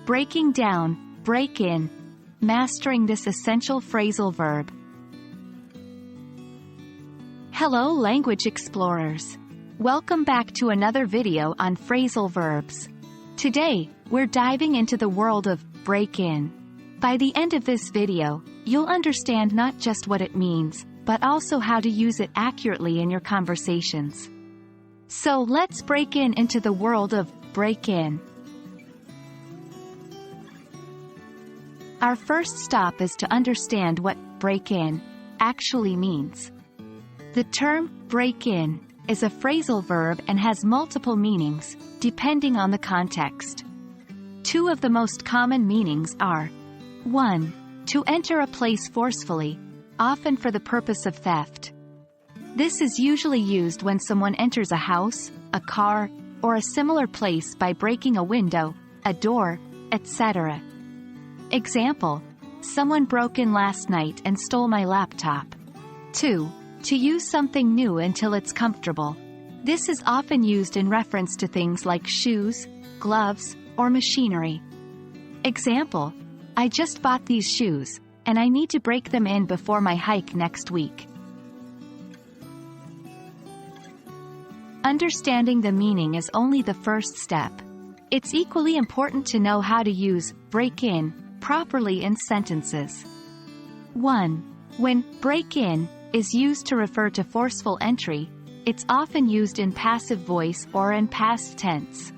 breaking down, break in, mastering this essential phrasal verb. Hello language explorers. Welcome back to another video on phrasal verbs. Today, we're diving into the world of break in. By the end of this video, you'll understand not just what it means, but also how to use it accurately in your conversations. So let's break into the world of break in. Our first stop is to understand what break in actually means. The term break in is a phrasal verb and has multiple meanings, depending on the context. Two of the most common meanings are: 1. To enter a place forcefully, often for the purpose of theft. This is usually used when someone enters a house, a car, or a similar place by breaking a window, a door, etc. Example: someone broke in last night and stole my laptop. 2. To use something new until it's comfortable. This is often used in reference to things like shoes, gloves, or machinery. Example: I just bought these shoes, and I need to break them in before my hike next week. Understanding the meaning is only the first step. It's equally important to know how to use break in properly in sentences. 1. When break in is used to refer to forceful entry, it's often used in passive voice or in past tense.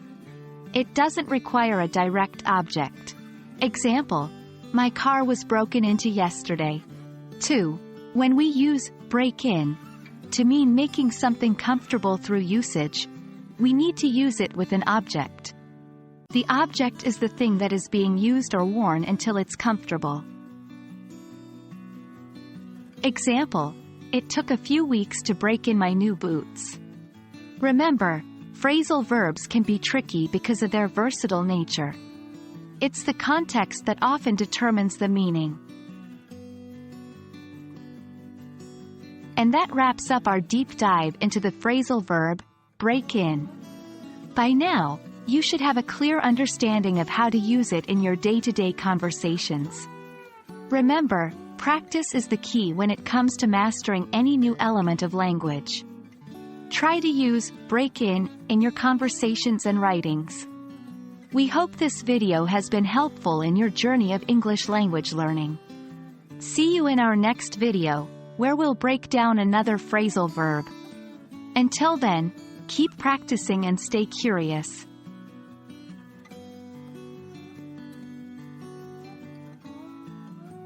It doesn't require a direct object. Example: my car was broken into yesterday. 2. When we use break in to mean making something comfortable through usage, we need to use it with an object. The object is the thing that is being used or worn until it's comfortable. Example: it took a few weeks to break in my new boots. Remember, phrasal verbs can be tricky because of their versatile nature. It's the context that often determines the meaning. And that wraps up our deep dive into the phrasal verb, break in. By now, you should have a clear understanding of how to use it in your day-to-day conversations. Remember, practice is the key when it comes to mastering any new element of language. Try to use break in your conversations and writings. We hope this video has been helpful in your journey of English language learning. See you in our next video, where we'll break down another phrasal verb. Until then, keep practicing and stay curious.